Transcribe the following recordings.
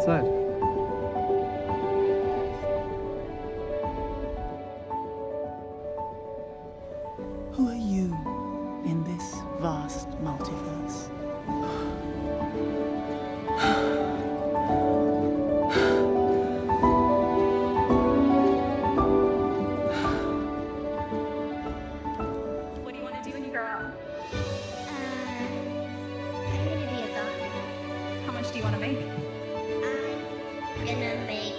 inside. Who are you in this vast multiverse? What do you want to do when you grow up? I'm gonna be a doctor. How much do you want to make? I'm gonna make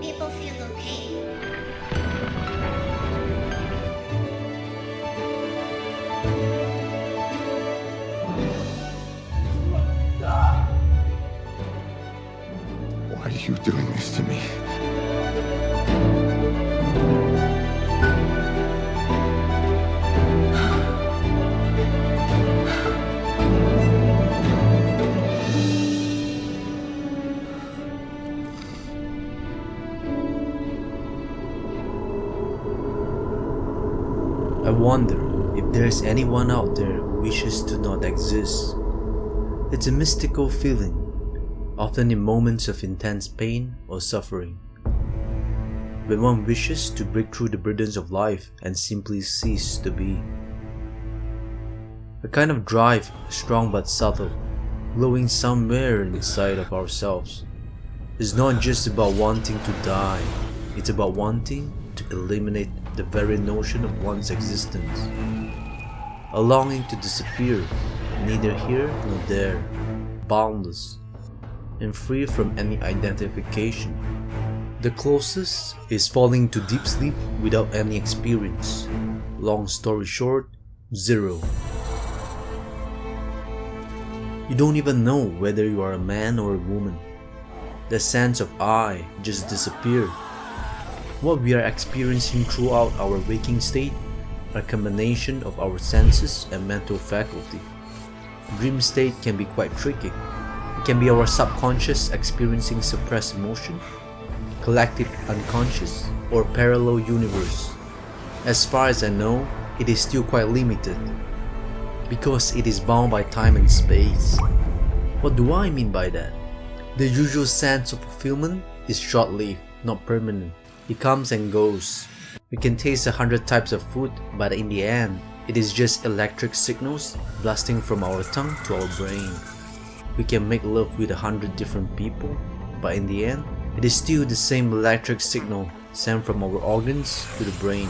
people feel okay. Why are you doing this to me? I wonder if there's anyone out there who wishes to not exist. It's a mystical feeling, often in moments of intense pain or suffering. When one wishes to break through the burdens of life and simply cease to be. A kind of drive, strong but subtle, glowing somewhere inside of ourselves. It's not just about wanting to die, it's about wanting to eliminate the very notion of one's existence. A longing to disappear, neither here nor there, boundless, and free from any identification. The closest is falling to deep sleep without any experience. Long story short, zero. You don't even know whether you are a man or a woman. The sense of I just disappeared. What we are experiencing throughout our waking state are a combination of our senses and mental faculty. Dream state can be quite tricky. It can be our subconscious experiencing suppressed emotion, collective unconscious, or parallel universe. As far as I know, it is still quite limited, because it is bound by time and space. What do I mean by that? The usual sense of fulfillment is short-lived, not permanent. It comes and goes. We can taste 100 types of food, but in the end, it is just electric signals blasting from our tongue to our brain. We can make love with 100 different people, but in the end, it is still the same electric signal sent from our organs to the brain.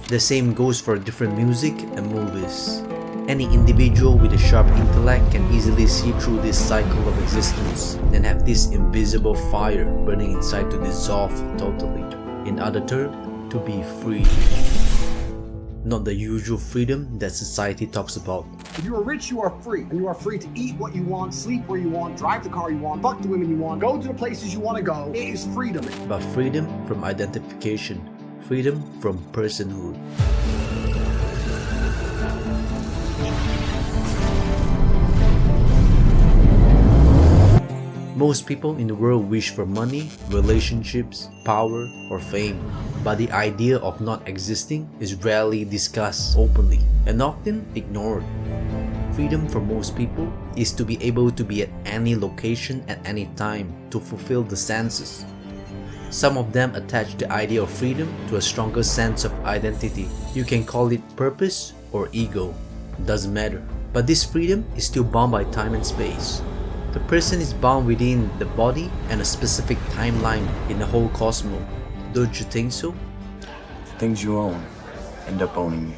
The same goes for different music and movies. Any individual with a sharp intellect can easily see through this cycle of existence and have this invisible fire burning inside to dissolve totally. In other terms, to be free. Not the usual freedom that society talks about. If you are rich, you are free. And you are free to eat what you want, sleep where you want, drive the car you want, fuck the women you want, go to the places you want to go. It is freedom. But freedom from identification. Freedom from personhood. Most people in the world wish for money, relationships, power, or fame. But the idea of not existing is rarely discussed openly and often ignored. Freedom for most people is to be able to be at any location at any time to fulfill the senses. Some of them attach the idea of freedom to a stronger sense of identity. You can call it purpose or ego, doesn't matter. But this freedom is still bound by time and space. The person is bound within the body and a specific timeline in the whole cosmos. Don't you think so? Things you own end up owning you.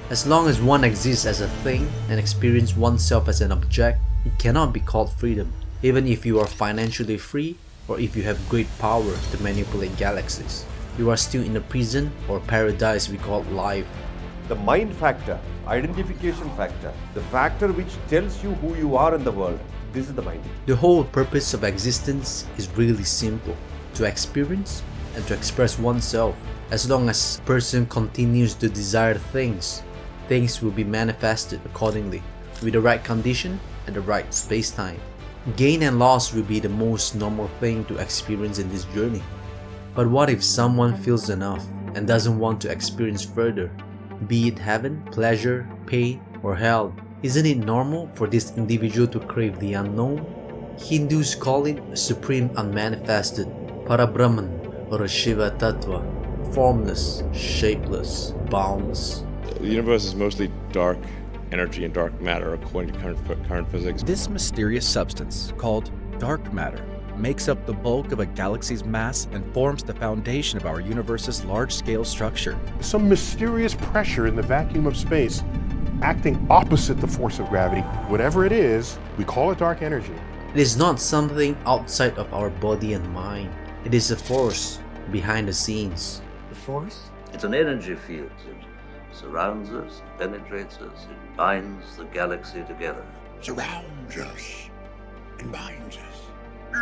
As long as one exists as a thing and experiences oneself as an object, it cannot be called freedom, even if you are financially free or if you have great power to manipulate galaxies. You are still in a prison or paradise we call life. The mind factor, identification factor, the factor which tells you who you are in the world, this is the mind. The whole purpose of existence is really simple: to experience and to express oneself. As long as a person continues to desire things, things will be manifested accordingly, with the right condition and the right space-time. Gain and loss will be the most normal thing to experience in this journey. But what if someone feels enough and doesn't want to experience further? Be it heaven, pleasure, pain, or hell, isn't it normal for this individual to crave the unknown? Hindus call it Supreme Unmanifested, Parabrahman, or a Shiva Tattva, formless, shapeless, boundless. The universe is mostly dark energy and dark matter according to current physics. This mysterious substance, called dark matter, makes up the bulk of a galaxy's mass and forms the foundation of our universe's large-scale structure. Some mysterious pressure in the vacuum of space acting opposite the force of gravity. Whatever it is, we call it dark energy. It is not something outside of our body and mind. It is a force behind the scenes. The force? It's an energy field. It surrounds us, penetrates us, it binds the galaxy together. Surrounds us and binds us.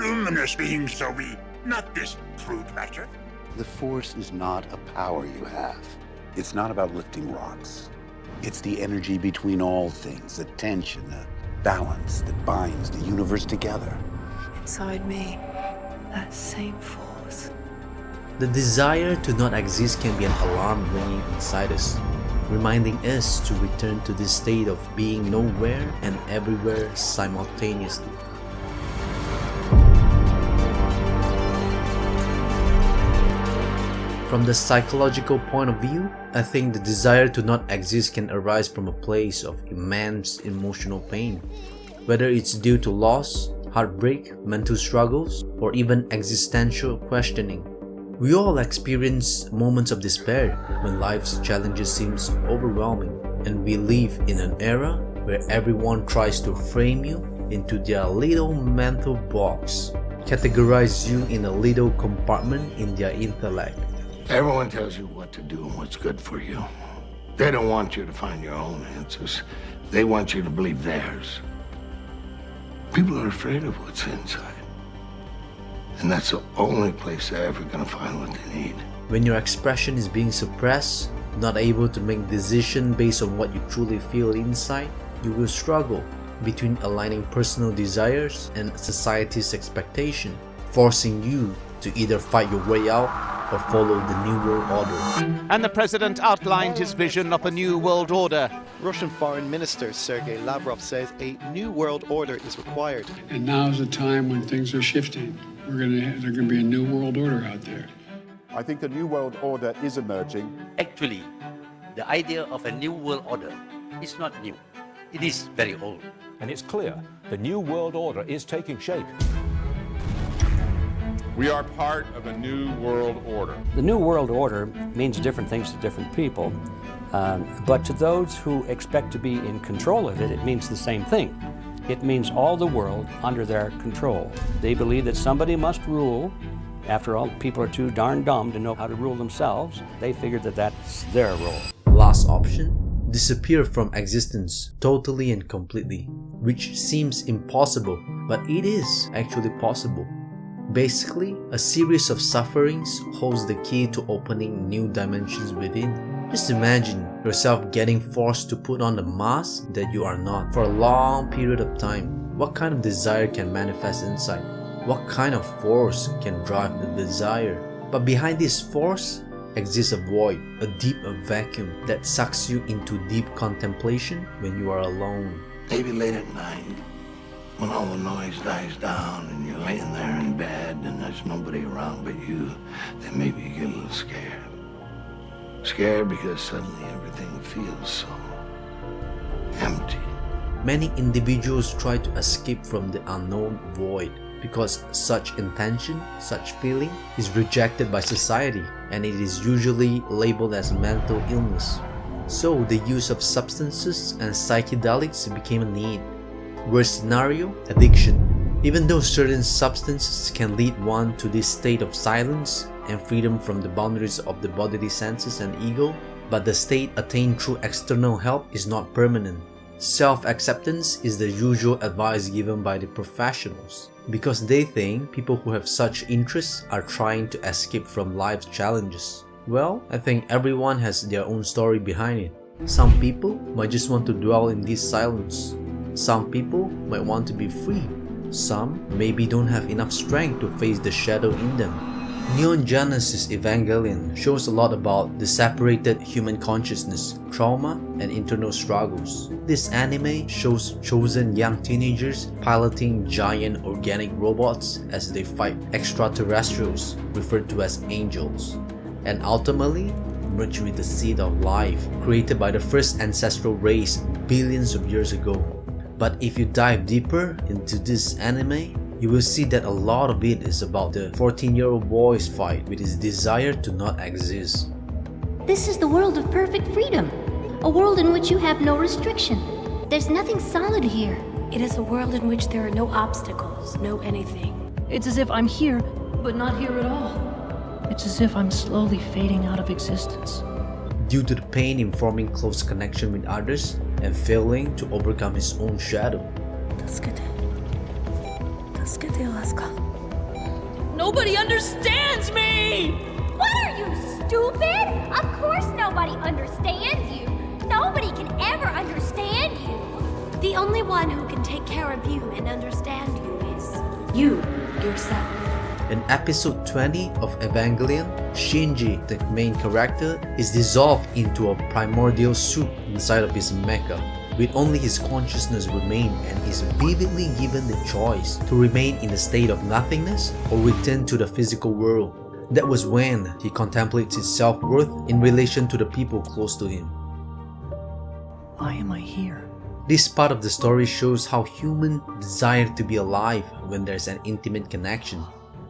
Luminous beings, so we, not this crude matter. The force is not a power you have. It's not about lifting rocks. It's the energy between all things, the tension, the balance that binds the universe together. Inside me, that same force. The desire to not exist can be an alarm ringing inside us, reminding us to return to this state of being nowhere and everywhere simultaneously. From the psychological point of view, I think the desire to not exist can arise from a place of immense emotional pain, whether it's due to loss, heartbreak, mental struggles, or even existential questioning. We all experience moments of despair when life's challenges seem overwhelming, and we live in an era where everyone tries to frame you into their little mental box, categorize you in a little compartment in their intellect. Everyone tells you what to do and what's good for you. They don't want you to find your own answers. They want you to believe theirs. People are afraid of what's inside. And that's the only place they're ever gonna find what they need. When your expression is being suppressed, not able to make decisions based on what you truly feel inside, you will struggle between aligning personal desires and society's expectation, forcing you to either fight your way out or follow the New World Order. And the president outlined his vision of a new world order. Russian Foreign Minister Sergei Lavrov says a new world order is required. And now's the time when things are shifting. There's going to be a new world order out there. I think a new world order is emerging. Actually, the idea of a new world order is not new. It is very old. And it's clear the new world order is taking shape. We are part of a new world order. The new world order means different things to different people, but to those who expect to be in control of it, it means the same thing. It means all the world under their control. They believe that somebody must rule. After all, people are too darn dumb to know how to rule themselves. They figured that that's their role. Last option, disappear from existence totally and completely, which seems impossible, but it is actually possible. Basically, a series of sufferings holds the key to opening new dimensions within. Just imagine yourself getting forced to put on the mask that you are not for a long period of time. What kind of desire can manifest inside? What kind of force can drive the desire? But behind this force exists a void, a deep vacuum that sucks you into deep contemplation when you are alone. Maybe late at night, when all the noise dies down and you're laying there in bed and there's nobody around but you, then maybe you get a little scared. Scared because suddenly everything feels so empty. Many individuals try to escape from the unknown void because such intention, such feeling is rejected by society, and it is usually labeled as mental illness. So the use of substances and psychedelics became a need. Worst scenario, addiction. Even though certain substances can lead one to this state of silence and freedom from the boundaries of the bodily senses and ego, but the state attained through external help is not permanent. Self-acceptance is the usual advice given by the professionals, because they think people who have such interests are trying to escape from life's challenges. Well, I think everyone has their own story behind it. Some people might just want to dwell in this silence. Some people might want to be free. Some maybe don't have enough strength to face the shadow in them. Neon Genesis Evangelion shows a lot about the separated human consciousness, trauma, and internal struggles. This anime shows chosen young teenagers piloting giant organic robots as they fight extraterrestrials, referred to as angels, and ultimately merge with the seed of life created by the first ancestral race billions of years ago. But if you dive deeper into this anime, you will see that a lot of it is about the 14-year-old boy's fight with his desire to not exist. This is the world of perfect freedom. A world in which you have no restriction. There's nothing solid here. It is a world in which there are no obstacles, no anything. It's as if I'm here, but not here at all. It's as if I'm slowly fading out of existence. Due to the pain in forming close connection with others and failing to overcome his own shadow. Nobody understands me! What are you, stupid? Of course nobody understands you. Nobody can ever understand you. The only one who can take care of you and understand you is you, yourself. In episode 20 of Evangelion, Shinji, the main character, is dissolved into a primordial soup inside of his mecha, with only his consciousness remain, and is vividly given the choice to remain in the state of nothingness or return to the physical world. That was when he contemplates his self-worth in relation to the people close to him. Why am I here? This part of the story shows how humans desire to be alive when there's an intimate connection.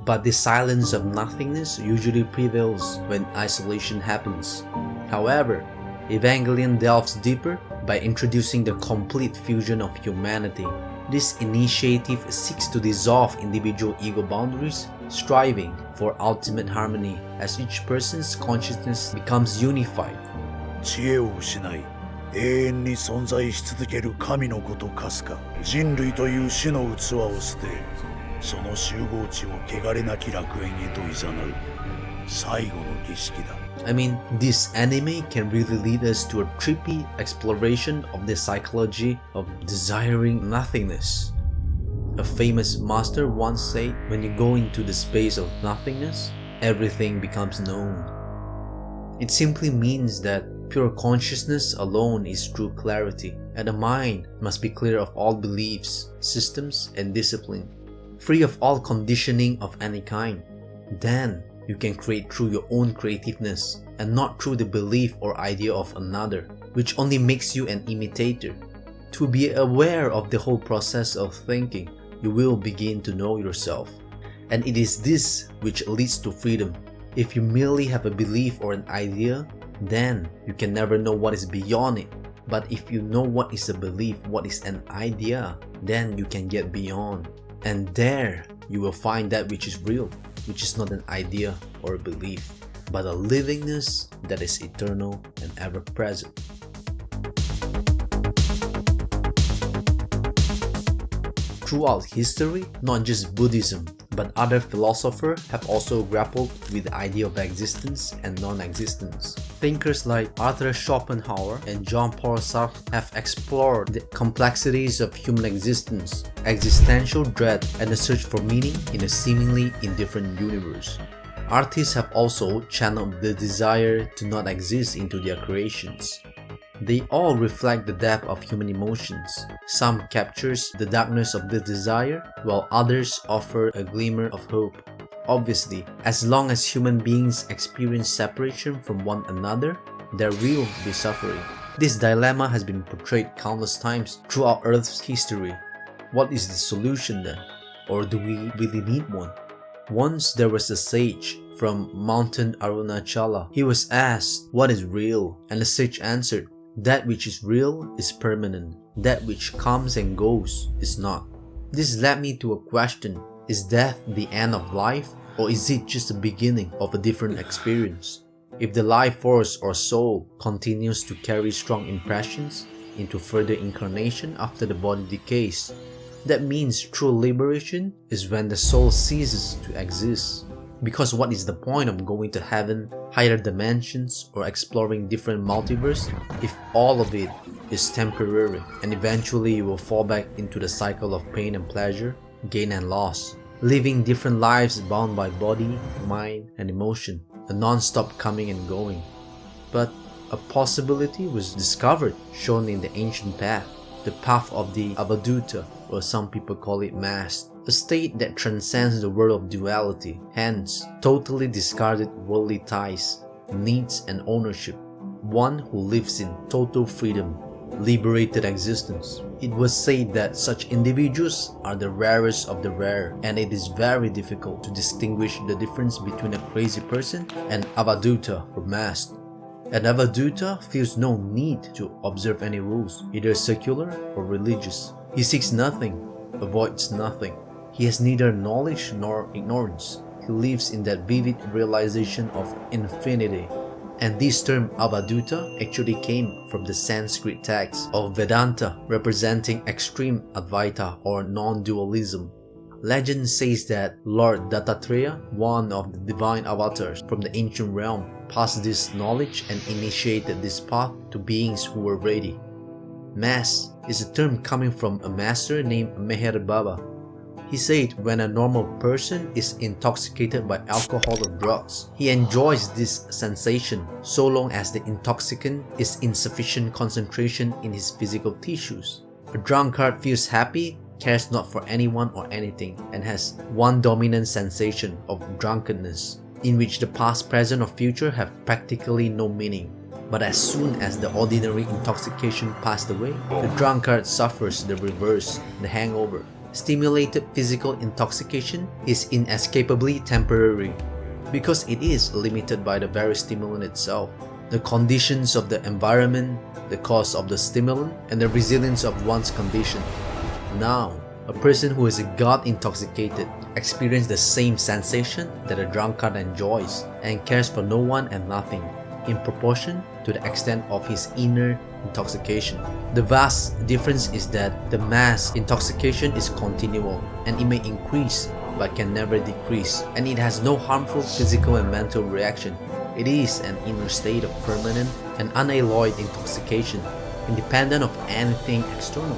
But the silence of nothingness usually prevails when isolation happens. However, Evangelion delves deeper by introducing the complete fusion of humanity. This initiative seeks to dissolve individual ego boundaries, striving for ultimate harmony as each person's consciousness becomes unified. 知恵を失い、永遠に存在し続ける神のごとかすか、人類という種の器を捨て、その集合地を汚れなき楽園へと誘う最後の儀式だ。I mean, this anime can really lead us to a trippy exploration of the psychology of desiring nothingness. A famous master once said, when you go into the space of nothingness, everything becomes known. It simply means that pure consciousness alone is true clarity, and the mind must be clear of all beliefs, systems, and discipline, free of all conditioning of any kind. Then you can create through your own creativeness and not through the belief or idea of another, which only makes you an imitator. To be aware of the whole process of thinking, you will begin to know yourself. And it is this which leads to freedom. If you merely have a belief or an idea, then you can never know what is beyond it. But if you know what is a belief, what is an idea, then you can get beyond. And there you will find that which is real, which is not an idea or a belief, but a livingness that is eternal and ever present. Throughout history, not just Buddhism, but other philosophers have also grappled with the idea of existence and non-existence. Thinkers like Arthur Schopenhauer and Jean-Paul Sartre have explored the complexities of human existence, existential dread, and the search for meaning in a seemingly indifferent universe. Artists have also channeled the desire to not exist into their creations. They all reflect the depth of human emotions. Some captures the darkness of the desire, while others offer a glimmer of hope. Obviously, as long as human beings experience separation from one another, there will be suffering. This dilemma has been portrayed countless times throughout Earth's history. What is the solution then? Or do we really need one? Once there was a sage from Mountain Arunachala. He was asked, "What is real?" And the sage answered, "That which is real is permanent. That which comes and goes is not." This led me to a question. Is death the end of life, or is it just the beginning of a different experience? If the life force or soul continues to carry strong impressions into further incarnation after the body decays, that means true liberation is when the soul ceases to exist. Because what is the point of going to heaven, higher dimensions, or exploring different multiverse if all of it is temporary and eventually you will fall back into the cycle of pain and pleasure, gain and loss? living different lives bound by body, mind, and emotion, a non-stop coming and going. But a possibility was discovered, shown in the ancient path, the path of the Avadhoota, or some people call it Mast, a state that transcends the world of duality, hence totally discarded worldly ties, needs and ownership, one who lives in total freedom, liberated existence. It was said that such individuals are the rarest of the rare, and it is very difficult to distinguish the difference between a crazy person and Avadhoota or Mast. An Avadhoota feels no need to observe any rules, either secular or religious. He seeks nothing, avoids nothing. He has neither knowledge nor ignorance. He lives in that vivid realization of infinity. And this term Avadhoota actually came from the Sanskrit text of Vedanta, representing extreme Advaita or non-dualism. Legend says that Lord Dattatreya, one of the divine avatars from the ancient realm, passed this knowledge and initiated this path to beings who were ready. Mast is a term coming from a master named Meher Baba. He said when a normal person is intoxicated by alcohol or drugs, he enjoys this sensation so long as the intoxicant is in sufficient concentration in his physical tissues. A drunkard feels happy, cares not for anyone or anything, and has one dominant sensation of drunkenness, in which the past, present, or future have practically no meaning. But as soon as the ordinary intoxication passed away, the drunkard suffers the reverse, the hangover. Stimulated physical intoxication is inescapably temporary, because it is limited by the very stimulant itself, the conditions of the environment, the cause of the stimulant, and the resilience of one's condition. Now, a person who is God intoxicated experiences the same sensation that a drunkard enjoys and cares for no one and nothing, in proportion to the extent of his inner intoxication. The vast difference is that the Mast intoxication is continual, and it may increase but can never decrease, and it has no harmful physical and mental reaction. It is an inner state of permanent and unalloyed intoxication, independent of anything external.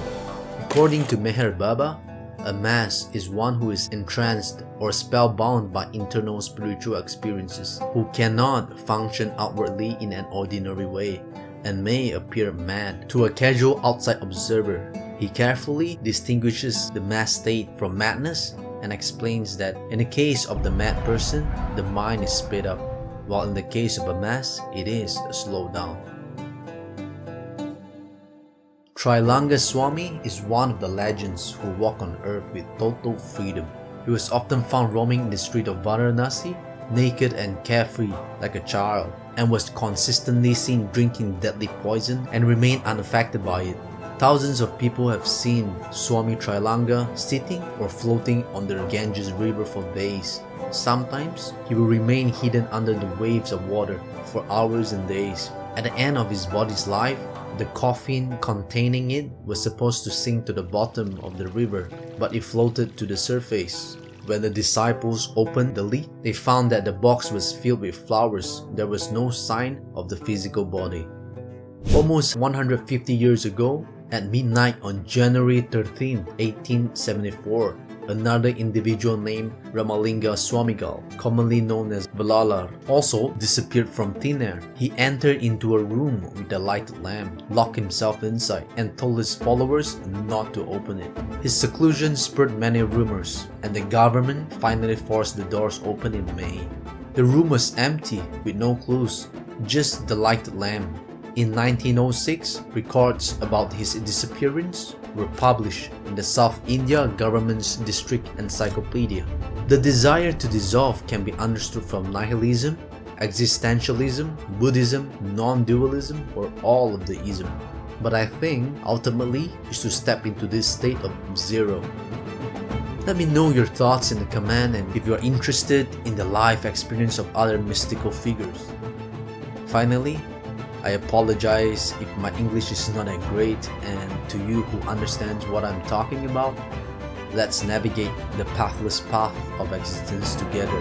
According to Meher Baba, a Mast is one who is entranced or spellbound by internal spiritual experiences, who cannot function outwardly in an ordinary way, and may appear mad to a casual outside observer. He carefully distinguishes the Mast state from madness and explains that in the case of the mad person, the mind is sped up, while in the case of a Mast, it is slowed down. Trailanga Swami is one of the legends who walk on earth with total freedom. He was often found roaming in the street of Varanasi, naked and carefree like a child, and was consistently seen drinking deadly poison and remained unaffected by it. Thousands of people have seen Swami Trailanga sitting or floating on the Ganges river for days. Sometimes he will remain hidden under the waves of water for hours and days. At the end of his body's life, the coffin containing it was supposed to sink to the bottom of the river, but it floated to the surface. When the disciples opened the lid, they found that the box was filled with flowers. There was no sign of the physical body. Almost 150 years ago, at midnight on January 13, 1874, another individual named Ramalinga Swamigal, commonly known as Vallalar, also disappeared from thin air. He entered into a room with a lighted lamp, locked himself inside, and told his followers not to open it. His seclusion spurred many rumors, and the government finally forced the doors open in May. The room was empty, with no clues, just the lighted lamp. In 1906, records about his disappearance were published in the South India government's district encyclopedia. The desire to dissolve can be understood from nihilism, existentialism, Buddhism, non-dualism, or all of the ism. But I think ultimately is to step into this state of zero. Let me know your thoughts in the comment, and if you are interested in the life experience of other mystical figures. Finally, I apologize if my English is not that great, and to you who understands what I'm talking about, let's navigate the pathless path of existence together.